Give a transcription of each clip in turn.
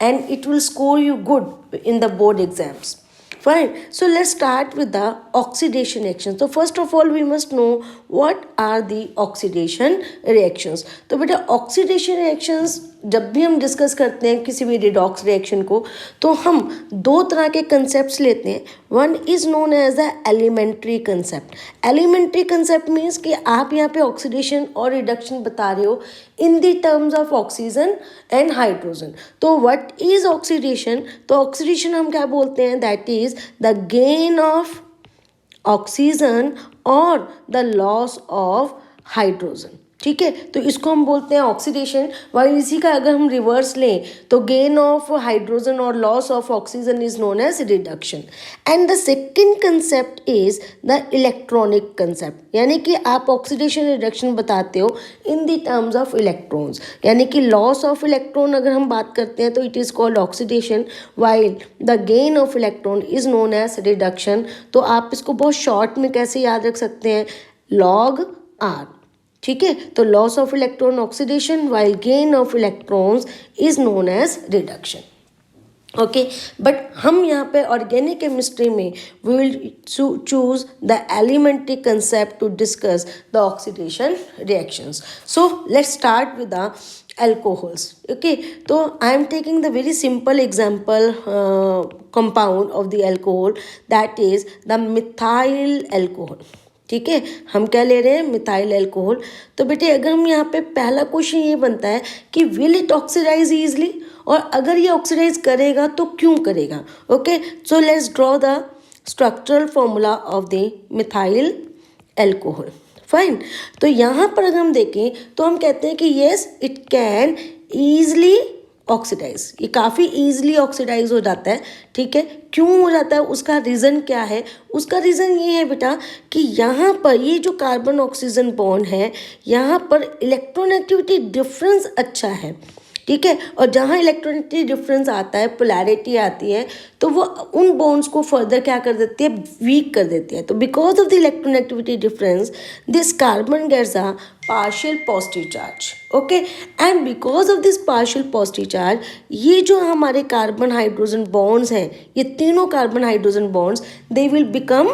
and it will score you good in the board exams. Fine. So let's start with the oxidation reactions. So first of all, we must know what are the oxidation reactions. तो बेटा oxidation reactions जब भी हम discuss करते हैं किसी भी redox reaction को, तो हम दो तरह के कंसेप्ट लेते हैं. One is known as the elementary concept. Elementary concept means कि आप यहाँ पे ऑक्सीडेशन और रिडक्शन बता रहे हो in the terms of oxygen and hydrogen. तो व्हाट इज ऑक्सीडेशन? तो ऑक्सीडेशन हम क्या बोलते हैं? That is the gain of oxygen और द लॉस ऑफ हाइड्रोजन. ठीक है, तो इसको हम बोलते हैं ऑक्सीडेशन. वाइल इसी का अगर हम रिवर्स लें तो गेन ऑफ हाइड्रोजन और loss of oxygen is known as reduction. And the second concept is the electronic concept, यानी कि आप ऑक्सीडेशन रिडक्शन बताते हो in the terms of electrons, यानी कि लॉस ऑफ इलेक्ट्रॉन अगर हम बात करते हैं तो it is called oxidation, while the gain of electron is known as reduction. तो आप इसको बहुत शॉर्ट में कैसे याद रख सकते हैं? Log R. ठीक है, तो loss of electron oxidation while gain of electrons is known as reduction. Okay, but हम यहाँ पे ऑर्गेनिक केमिस्ट्री में we will choose the elementary concept to discuss the oxidation reactions. So let's start with the alcohols. Okay, so I am taking the very simple example compound of the alcohol, that is the methyl alcohol. ठीक है, हम क्या ले रहे हैं? Methyl alcohol. तो बेटे अगर हम यहाँ पे पहला क्वेश्चन ये बनता है कि विल इट ऑक्सीडाइज ईजली, और अगर ये ऑक्सीडाइज करेगा तो क्यों करेगा? Okay, so let's draw the structural formula of the methyl alcohol. Fine. तो यहाँ पर अगर हम देखें तो हम कहते हैं कि yes it can easily oxidise, ये काफ़ी ईजिली ऑक्सीडाइज हो जाता है. ठीक है, क्यों हो जाता है? उसका रीज़न क्या है? उसका रीज़न ये है बेटा कि यहाँ पर ये जो कार्बन ऑक्सीजन बॉन्ड है, यहाँ पर इलेक्ट्रॉन एक्टिविटी डिफरेंस अच्छा है. ठीक है, और जहाँ इलेक्ट्रॉनिटी डिफरेंस आता है, पोलैरिटी आती है, तो वो उन बॉन्ड्स को फर्दर क्या कर देती है? वीक कर देती है. तो because of the electronegativity difference this carbon gets a partial positive charge. Okay, and because of this partial positive charge ये जो हमारे कार्बन हाइड्रोजन बॉन्ड्स हैं, ये तीनों carbon hydrogen bonds they will become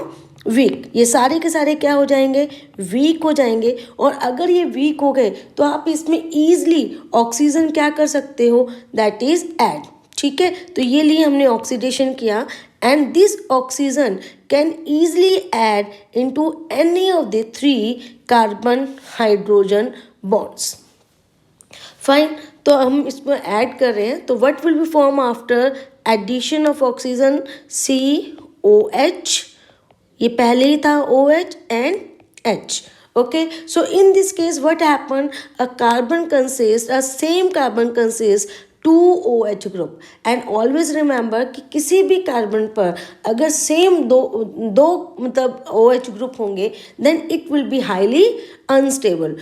weak. ये सारे के सारे क्या हो जाएंगे? वीक हो जाएंगे. और अगर ये वीक हो गए तो आप इसमें ईजली ऑक्सीजन क्या कर सकते हो? That is add. ठीक है, तो ये लिए हमने ऑक्सीडेशन किया, and this oxygen can easily add into any of the three carbon hydrogen bonds. Fine. तो हम इसमें ऐड कर रहे हैं, तो what will be form after addition of oxygen? COH. ये पहले ही था OH and H. Okay, so in this case what happened? A same carbon consists 2 OH group. And always remember कि किसी भी कार्बन पर अगर सेम दो मतलब OH ग्रुप होंगे then it will be highly unstable.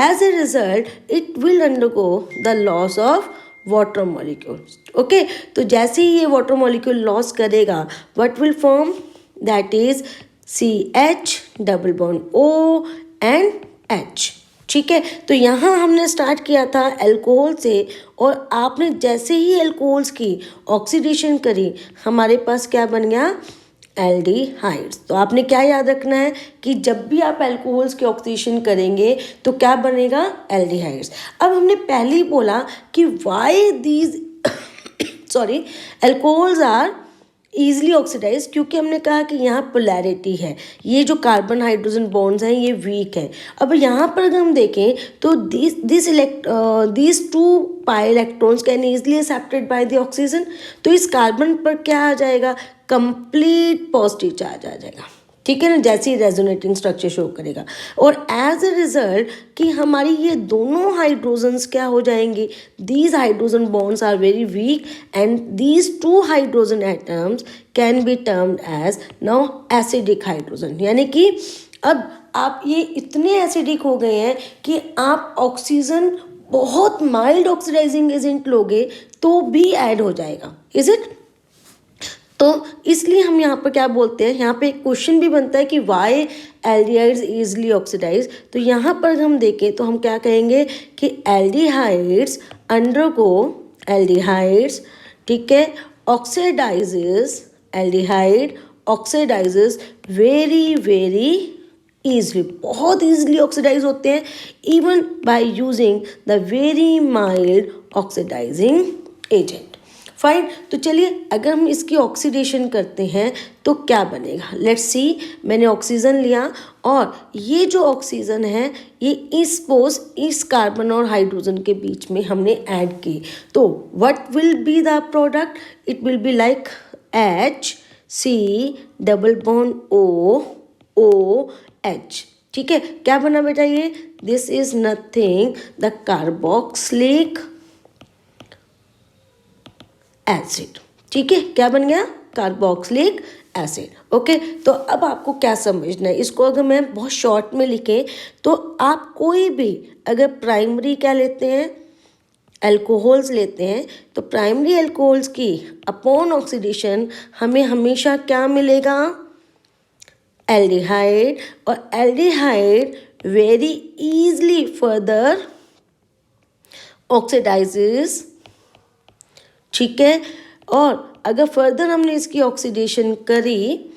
As a result it will undergo the loss of water molecule. Okay, तो जैसे ही ये water molecule loss करेगा what will form? That is CH double bond O and H. ठीक है, तो यहाँ हमने start किया था अल्कोहल से, और आपने जैसे ही अल्कोहल्स की ऑक्सीडेशन करी हमारे पास क्या बन गया? एल्डिहाइड्स. तो आपने क्या याद रखना है कि जब भी आप अल्कोहल्स की ऑक्सीडेशन करेंगे तो क्या बनेगा? एल्डिहाइड्स. अब हमने पहले ही बोला कि why these alcohols are easily oxidise, क्योंकि हमने कहा कि यहाँ पोलैरिटी है, ये जो कार्बन हाइड्रोजन बॉन्ड्स हैं ये वीक है. अब यहाँ पर अगर हम देखें तो this 2 pi electrons can easily accepted by the oxygen. तो इस कार्बन पर क्या आ जाएगा? कंप्लीट पॉजिटिव चार्ज आ जाएगा. ठीक है ना, जैसे ही रेजोनेटिंग स्ट्रक्चर शो करेगा. और एज अ रिजल्ट कि हमारी ये दोनों हाइड्रोजन्स क्या हो जाएंगे? These hydrogen bonds are very weak and these 2 hydrogen atoms can be termed as now acidic hydrogen. यानी कि अब आप ये इतने एसिडिक हो गए हैं कि आप ऑक्सीजन बहुत माइल्ड ऑक्सीडाइजिंग एजेंट लोगे तो भी ऐड हो जाएगा. Is it? तो इसलिए हम यहाँ पर क्या बोलते हैं, यहाँ पे एक क्वेश्चन भी बनता है कि वाई एल्डिहाइड्स ईजिली ऑक्सीडाइज. तो यहाँ पर हम देखें तो हम क्या कहेंगे कि एल्डिहाइड्स अंडरगो एल्डिहाइड्स, ठीक है, oxidises, aldehyde oxidises very very easily, बहुत ईजली ऑक्सीडाइज होते हैं even by using the very mild oxidising agent. Fine, तो चलिए अगर हम इसकी ऑक्सीडेशन करते हैं तो क्या बनेगा, लेट्स सी। मैंने ऑक्सीजन लिया और ये जो ऑक्सीजन है ये इस कार्बन और हाइड्रोजन के बीच में हमने ऐड की, तो what will be the product, it will be like HC double bond OH, ठीक है। क्या बना बेटा ये, this is nothing the carboxylic acid, ठीक है। क्या बन गया, कार्बोक्सिलिक एसिड। ओके, तो अब आपको क्या समझना है, इसको अगर मैं बहुत शॉर्ट में लिखें तो आप कोई भी अगर प्राइमरी क्या लेते हैं, अल्कोहल्स लेते हैं, तो प्राइमरी अल्कोहल्स की अपॉन ऑक्सीडेशन हमें हमेशा क्या मिलेगा, एल्डिहाइड, और aldehyde very easily further oxidises, ठीक है। और अगर फर्दर हमने इसकी ऑक्सीडेशन करी,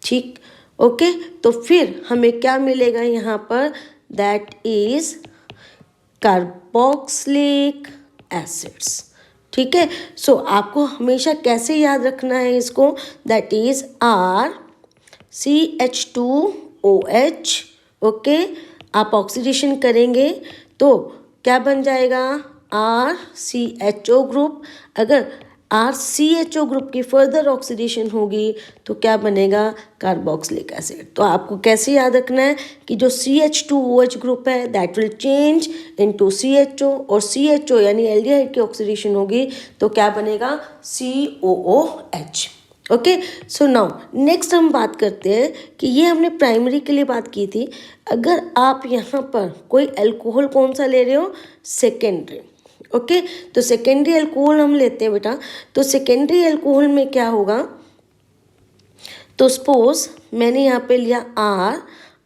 ठीक, ओके, तो फिर हमें क्या मिलेगा यहाँ पर, दैट इज कार्बोक्सिलिक एसिड्स, ठीक है। सो आपको हमेशा कैसे याद रखना है इसको, दैट इज RCH2OH, ओके। आप ऑक्सीडेशन करेंगे तो क्या बन जाएगा, RCHO ग्रुप, अगर RCHO ग्रुप की फर्दर ऑक्सीडेशन होगी तो क्या बनेगा, कार्बोक्सिलिक एसिड। तो आपको कैसे याद रखना है कि जो CH2OH ग्रुप है that will change into CHO, और CHO यानी एल्डिहाइड की ऑक्सीडेशन होगी तो क्या बनेगा, COOH। Okay, so now next हम बात करते हैं कि ये हमने प्राइमरी के लिए बात की थी, अगर आप यहाँ पर कोई अल्कोहल कौन सा ले रहे हो, सेकेंडरी, ओके। तो सेकेंडरी अल्कोहल हम लेते हैं बेटा, तो सेकेंडरी अल्कोहल में क्या होगा, तो सपोज मैंने यहाँ पे लिया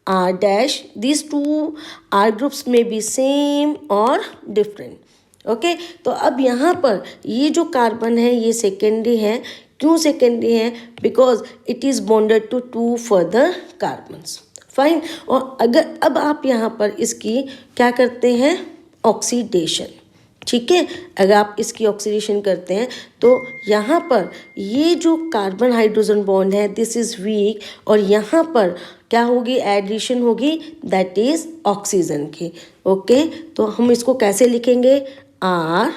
R dash, this two R groups में बी सेम और डिफरेंट, ओके। तो अब यहाँ पर ये जो कार्बन है ये सेकेंडरी है, क्यों सेकेंडरी है, because it is bonded to 2 further carbons, fine. और अगर अब आप यहाँ पर इसकी क्या करते हैं, ऑक्सीडेशन, ठीक है, अगर आप इसकी ऑक्सीडेशन करते हैं तो यहाँ पर ये जो कार्बन हाइड्रोजन बॉन्ड है दिस इज़ वीक, और यहाँ पर क्या होगी, एडिशन होगी, दैट इज़ ऑक्सीजन की, ओके। तो हम इसको कैसे लिखेंगे, R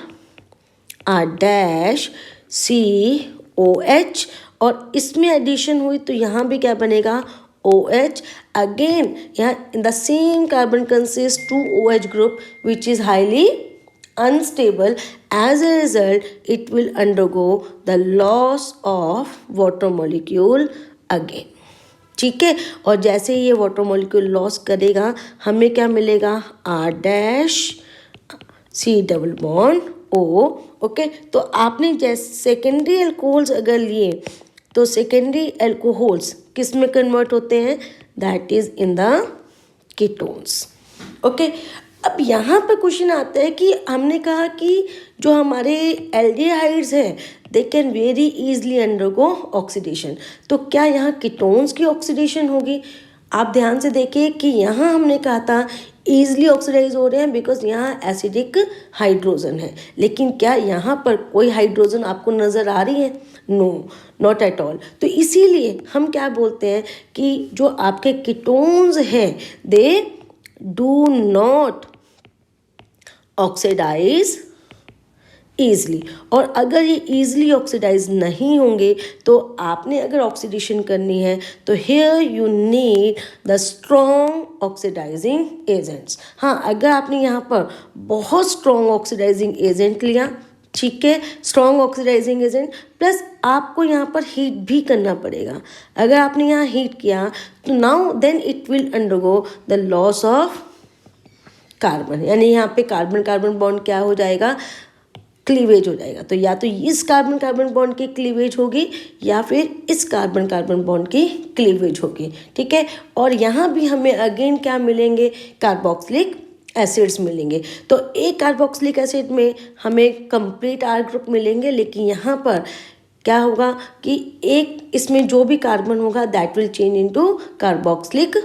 डैश COH, और इसमें एडिशन हुई तो यहाँ भी क्या बनेगा, OH, अगेन यहाँ in the same carbon consist 2 OH group which is highly unstable, as a result it will undergo the loss of water molecule again, ठीक है। और जैसे ही ये वाटर मॉलिक्यूल लॉस करेगा हमें क्या मिलेगा, R dash C double bond O, okay. तो आपने जैसे सेकेंडरी अल्कोहल्स अगर लिए तो सेकेंडरी अल्कोहल्स किस में कन्वर्ट होते हैं, that is in the ketones, okay. अब यहाँ पे क्वेश्चन आता है कि हमने कहा कि जो हमारे एल्डिहाइड्स हैं they can very easily undergo oxidation, तो क्या यहाँ कीटोन्स की ऑक्सीडेशन होगी। आप ध्यान से देखिए कि यहाँ हमने कहा था ईजिली ऑक्सीडाइज हो रहे हैं बिकॉज यहाँ एसिडिक हाइड्रोजन है, लेकिन क्या यहाँ पर कोई हाइड्रोजन आपको नज़र आ रही है, नो, नॉट एट ऑल। तो इसीलिए हम क्या बोलते हैं कि जो आपके कीटोन्स हैं they do not oxidise easily, और अगर ये ईजली ऑक्सीडाइज नहीं होंगे तो आपने अगर ऑक्सीडेशन करनी है तो here you need the strong oxidising agents. हाँ, अगर आपने यहाँ पर बहुत स्ट्रॉन्ग ऑक्सीडाइजिंग एजेंट लिया, ठीक है, स्ट्रॉन्ग ऑक्सीडाइजिंग एजेंट प्लस आपको यहाँ पर हीट भी करना पड़ेगा। अगर आपने यहाँ हीट किया तो now then it will undergo the loss of carbon, यानी यहाँ पे कार्बन कार्बन बॉन्ड क्या हो जाएगा, क्लीवेज हो जाएगा। तो या तो इस कार्बन कार्बन बॉन्ड की क्लीवेज होगी या फिर इस कार्बन कार्बन बॉन्ड की क्लीवेज होगी, ठीक है। और यहाँ भी हमें अगेन क्या मिलेंगे, कार्बोक्सिलिक एसिड्स मिलेंगे। तो एक कार्बोक्सिलिक एसिड में हमें कंप्लीट R ग्रुप मिलेंगे, लेकिन यहाँ पर क्या होगा कि एक इसमें जो भी कार्बन होगा that will change into carboxylic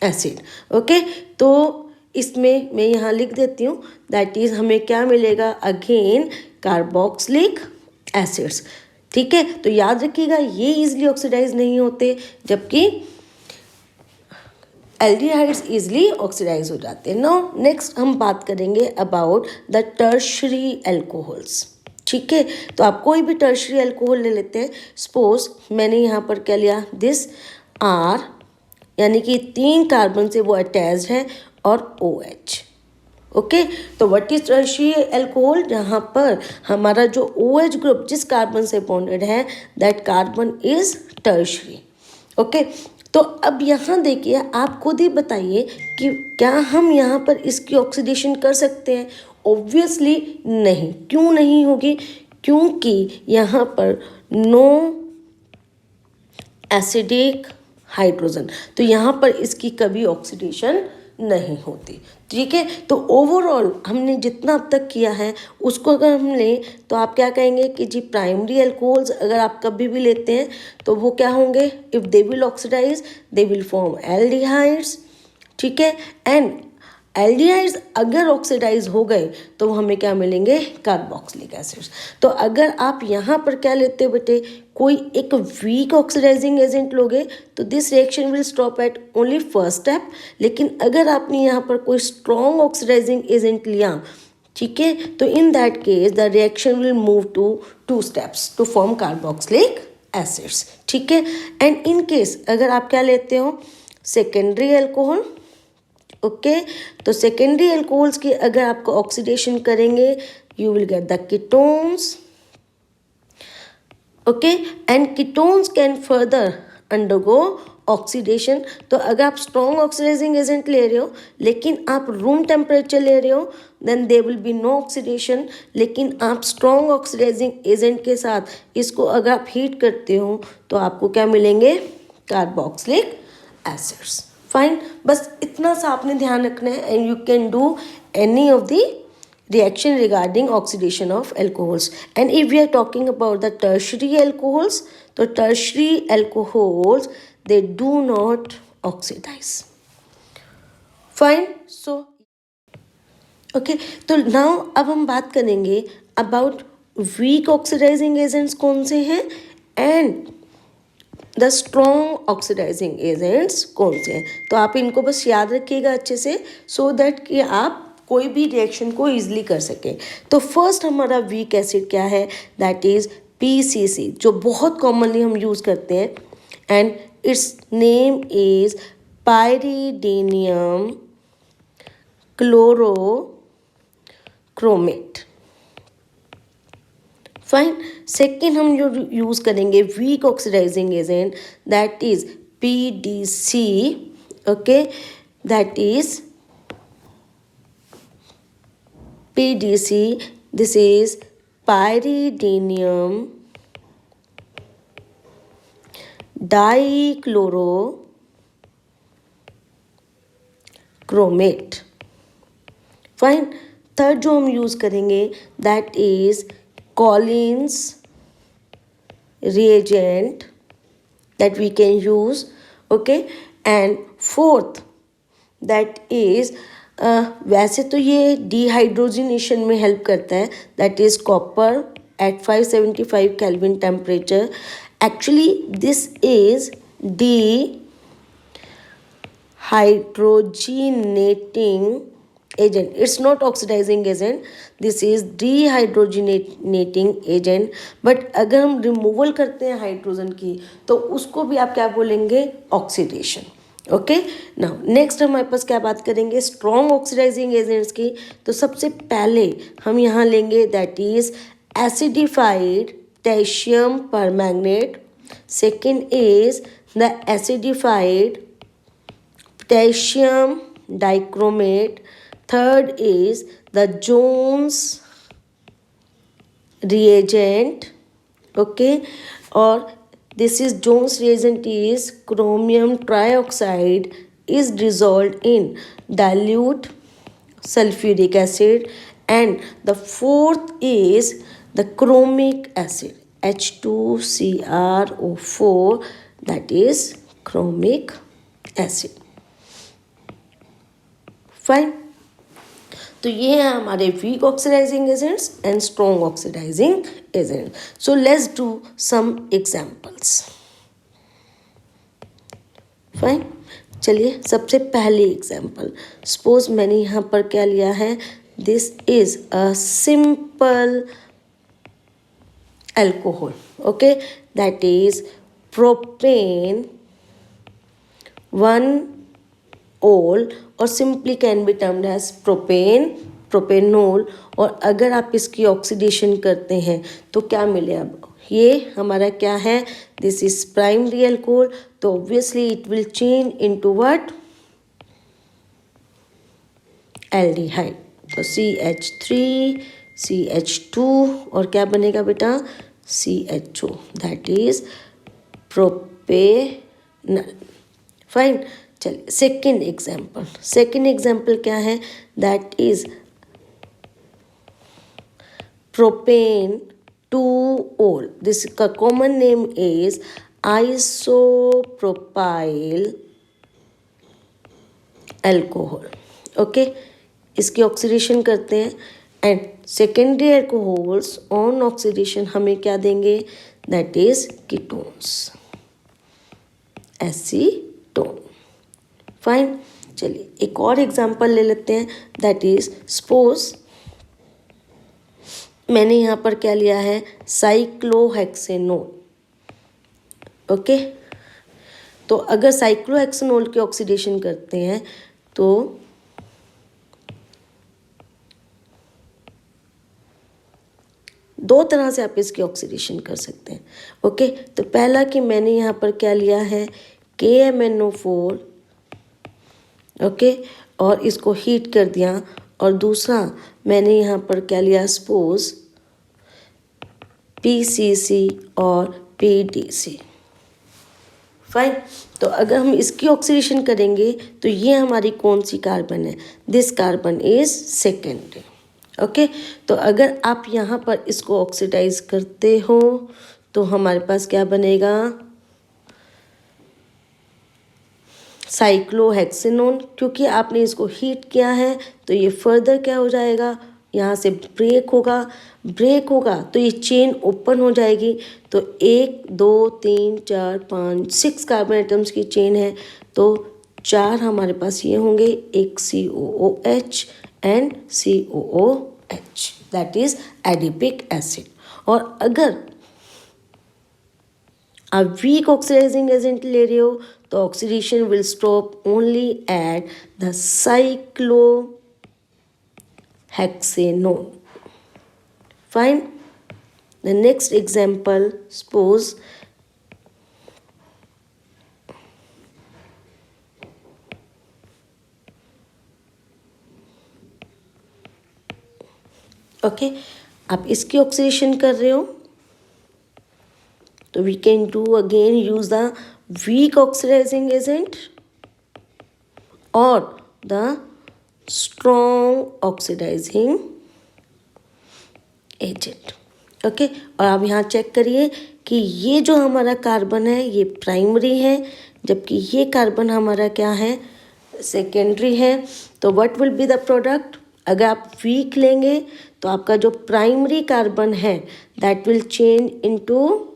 acid. Okay, तो इसमें मैं यहाँ लिख देती हूँ दैट इज हमें क्या मिलेगा, अगेन कार्बोक्सिलिक एसिड्स। ठीक है, तो याद रखिएगा ये इजिली ऑक्सीडाइज नहीं होते, जबकि एल्डिहाइड्स इजिली ऑक्सीडाइज हो जाते हैं। नाउ नेक्स्ट हम बात करेंगे अबाउट द टर्शरी एल्कोहल्स। ठीक है, तो आप कोई भी टर्शरी एल्कोहल ले लेते हैं। सपोज मैंने यहाँ पर क्या लिया, दिस आर, यानी कि 3 कार्बन से वो अटैच्ड है, और OH। ओके, तो व्हाट इज टर्शरी एल्कोहल, जहाँ पर हमारा जो OH ग्रुप जिस कार्बन से बॉन्डेड है that carbon is tertiary. Okay, तो अब यहाँ देखिए, आप खुद ही बताइए कि क्या हम यहाँ पर इसकी ऑक्सीडेशन कर सकते हैं। ऑब्वियसली नहीं। क्यों नहीं होगी, क्योंकि यहाँ पर नो एसिडिक हाइड्रोजन, तो यहाँ पर इसकी कभी ऑक्सीडेशन नहीं होती। ठीक है, तो ओवरऑल हमने जितना अब तक किया है उसको अगर हम लें तो आप क्या कहेंगे कि जी प्राइमरी एल्कोहल्स अगर आप कभी भी लेते हैं तो वो क्या होंगे, if they will oxidise they will form aldehydes. ठीक है, एंड एल्डिहाइड्स अगर ऑक्सीडाइज हो गए तो हमें क्या मिलेंगे, कार्बोक्सिलिक एसिड्स। तो अगर आप यहाँ पर क्या लेते हो बेटे, कोई एक वीक ऑक्सीडाइजिंग एजेंट लोगे तो this reaction will stop at only first step. लेकिन अगर आपने यहाँ पर कोई स्ट्रॉन्ग ऑक्सीडाइजिंग एजेंट लिया, ठीक है, तो in that case the reaction will move to 2 steps to form carboxylic acids. ठीक है, एंड इन केस अगर आप क्या लेते हो, सेकेंडरी एल्कोहल। ओके, तो सेकेंडरी एल्कोहल्स की अगर आपको ऑक्सीडेशन करेंगे you will get the ketones. Okay, and ketones can further undergo oxidation. तो अगर आप स्ट्रॉन्ग ऑक्सीडाइजिंग एजेंट ले रहे हो लेकिन आप रूम टेम्परेचर ले रहे हो then they will be no oxidation. लेकिन आप स्ट्रॉन्ग ऑक्सीडाइजिंग एजेंट के साथ इसको अगर आप हीट करते हो तो आपको क्या मिलेंगे, कार्बोक्सिलिक एसिड्स। फाइन, बस इतना सा आपने ध्यान रखना है and you can do any of the reaction regarding oxidation of alcohols. And if we are talking about the tertiary alcohols, so tertiary alcohols they do not oxidize. Fine, so okay, तो now अब हम बात करेंगे about weak oxidizing agents कौन से हैं and the strong oxidising agents कौन से हैं। तो आप इनको बस याद रखिएगा अच्छे से सो दैट कि आप कोई भी रिएक्शन को ईजिली कर सकें। तो फर्स्ट हमारा वीक एसिड क्या है, दैट इज़ PCC, जो बहुत कॉमनली हम यूज़ करते हैं and its name is pyridinium chlorochromate. Fine, second हम जो यूज़ करेंगे weak oxidising agent that is PDC। Okay, that is PDC, this is pyridinium dichlorochromate। Fine, third जो हम यूज़ करेंगे that is Collins reagent that we can use। okay, and fourth that is वैसे तो ये dehydrogenation में help करता है, that is copper at 575 kelvin temperature. Actually this is dehydrating agent, it's not oxidizing agent, this is dehydrogenating agent। But अगर हम removal करते हैं हाइड्रोजन की तो उसको भी आप क्या बोलेंगे, ऑक्सीडेशन। ओके, नाउ नेक्स्ट हमारे पास क्या बात करेंगे, स्ट्रॉन्ग ऑक्सीडाइजिंग एजेंट्स की। तो सबसे पहले हम यहाँ लेंगे that is acidified potassium permanganate. Second is the acidified potassium dichromate। Third is the Jones reagent। okay, or this is Jones reagent is chromium trioxide is dissolved in dilute sulfuric acid, and the fourth is the chromic acid, H2CrO4, that is chromic acid. Fine, तो ये है हमारे weak oxidising agents and strong oxidising agent. So let's do some examples. Fine, चलिए सबसे पहली example. Suppose मैंने यहाँ पर क्या लिया है, this is a simple alcohol. Okay, that is propane 1-ol और simply can be termed as propanol. और अगर आप इसकी ऑक्सीडेशन करते हैं तो क्या मिले, अब ये हमारा क्या है, दिस इज प्राइमरी अल्कोहल, तो obviously it will change into what, aldehyde. तो CH3CH2 और क्या बनेगा बेटा, CHO, that is propanal. Fine, चलिए सेकेंड एग्जाम्पल क्या है, that is propane 2-ol. This का common name is isopropyl alcohol. Okay, इसकी ऑक्सीडेशन करते हैं and secondary alcohols on oxidation हमें क्या देंगे, that is ketones, acetone. Fine, चलिए एक और एग्जांपल ले लेते हैं, दैट इज सपोज मैंने यहाँ पर क्या लिया है, साइक्लोहेक्सेनोल. ओके, तो अगर साइक्लोहेक्सेनोल की ऑक्सीडेशन करते हैं तो दो तरह से आप इसकी ऑक्सीडेशन कर सकते हैं. ओके, तो पहला कि मैंने यहाँ पर क्या लिया है, KMNO4. ओके, और इसको हीट कर दिया. और दूसरा मैंने यहाँ पर क्या लिया, सपोज PCC और PDC. फाइन, तो अगर हम इसकी ऑक्सीडेशन करेंगे तो ये हमारी कौन सी कार्बन है, this carbon is secondary. Okay, तो अगर आप यहाँ पर इसको ऑक्सीडाइज करते हो तो हमारे पास क्या बनेगा, साइक्लोहेक्सेनोन. क्योंकि आपने इसको हीट किया है तो ये फर्दर क्या हो जाएगा, यहाँ से ब्रेक होगा तो ये चेन ओपन हो जाएगी. तो 1 2 3 4 5 6 कार्बन एटम्स की चेन है, तो 4 हमारे पास ये होंगे, एक COOH and COOH, that is adipic acid. और अगर आप वीक ऑक्सीडाइजिंग एजेंट ले रहे हो तो oxidation will stop only at the cyclohexanone. Fine, the next example, suppose okay, आप इसकी ऑक्सीडेशन कर रहे हो तो we can do again use the weak oxidizing agent or the strong oxidizing agent. Okay, और आप यहाँ चेक करिए कि ये जो हमारा कार्बन है ये प्राइमरी है, जबकि ये कार्बन हमारा क्या है, सेकेंडरी है. तो what will be the product, अगर आप वीक लेंगे तो आपका जो प्राइमरी कार्बन है that will change into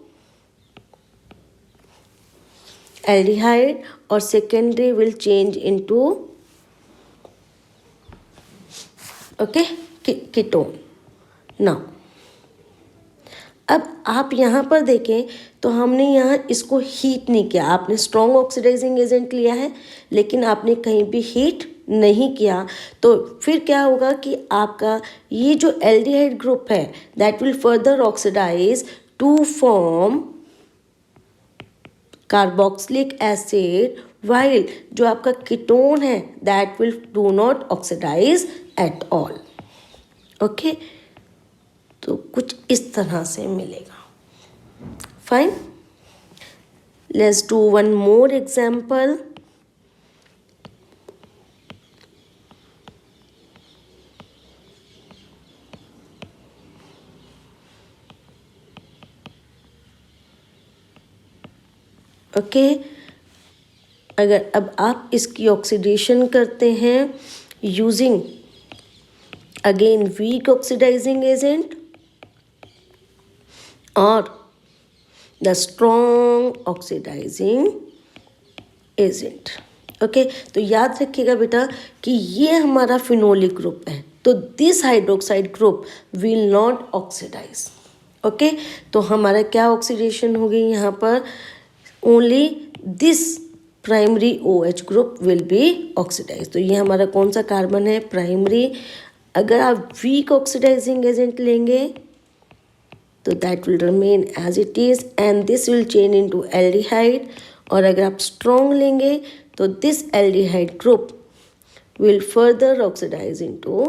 aldehyde और secondary will change into okay ketone. Now अब आप यहाँ पर देखें तो हमने यहाँ इसको हीट नहीं किया, आपने स्ट्रॉन्ग ऑक्सीडाइजिंग एजेंट लिया है लेकिन आपने कहीं भी हीट नहीं किया. तो फिर क्या होगा कि आपका ये जो एल्डिहाइड ग्रुप है that will further oxidize to form carboxylic acid, while जो आपका कीटोन है that will do not oxidize at all. Okay, तो कुछ इस तरह से मिलेगा. Fine, let's do one more example. Okay. अगर अब आप इसकी ऑक्सीडेशन करते हैं using again weak oxidising agent और the strong oxidising agent. Okay, तो याद रखिएगा बेटा कि ये हमारा फिनोलिक ग्रुप है, तो this hydroxide group will not oxidise. Okay, तो हमारा क्या ऑक्सीडेशन होगी यहाँ पर, only this primary OH group will be oxidise. तो ये हमारा कौन सा कार्बन है, प्राइमरी। अगर आप वीक ऑक्सीडाइजिंग एजेंट लेंगे तो that will remain as it is and this will change into aldehyde. और अगर आप स्ट्रॉन्ग लेंगे तो this aldehyde group will further oxidise into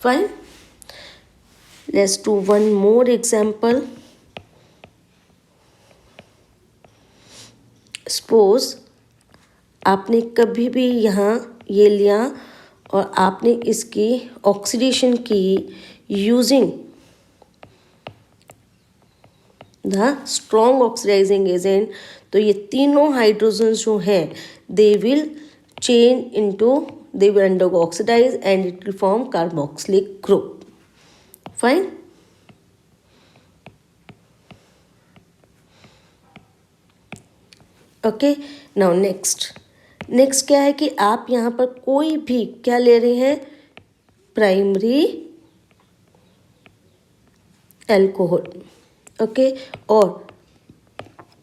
fine. Let's do one more example. Suppose आपने कभी भी यहाँ ये लिया और आपने इसकी ऑक्सीडेशन की using the strong oxidising agent, तो ये तीनों हाइड्रोजन्स जो हैं they will change into, they will undergo oxidise and it will form carboxylic group. Fine. Okay, now next क्या है कि आप यहाँ पर कोई भी क्या ले रहे हैं, प्राइमरी एल्कोहल। ओके, और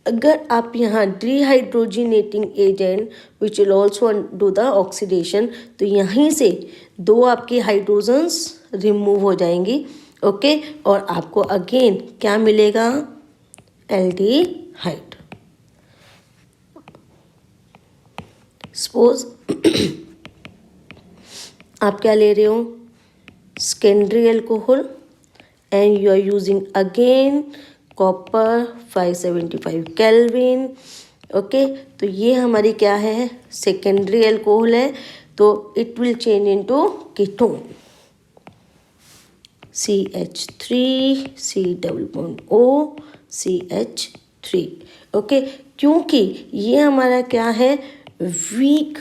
अगर आप यहाँ dehydrogenating agent which will also do the oxidation, तो यहीं से दो आपकी हाइड्रोजन्स रिमूव हो जाएंगी। ओके, और आपको अगेन क्या मिलेगा, एल्डिहाइड। सपोज आप क्या ले रहे हो, secondary alcohol and you are using again copper 575 Kelvin। Okay, तो ये हमारी क्या है, सेकेंडरी एल्कोहल है, तो it will change into ketone CH3 C double bond O CH3। Okay, क्योंकि ये हमारा क्या है, वीक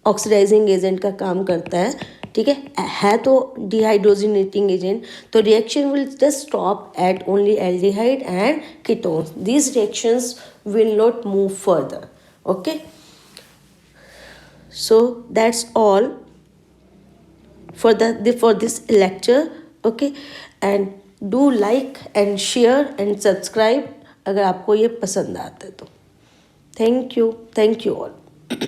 ऑक्सीडाइजिंग एजेंट का काम करता है। ठीक है तो डिहाइड्रोजिनेटिंग एजेंट, तो reaction will just stop at only aldehyde and ketones, these reactions will not move further. Okay, so that's all for this lecture। okay, and do like and share and subscribe अगर आपको ये पसंद आता है तो। Thank you all।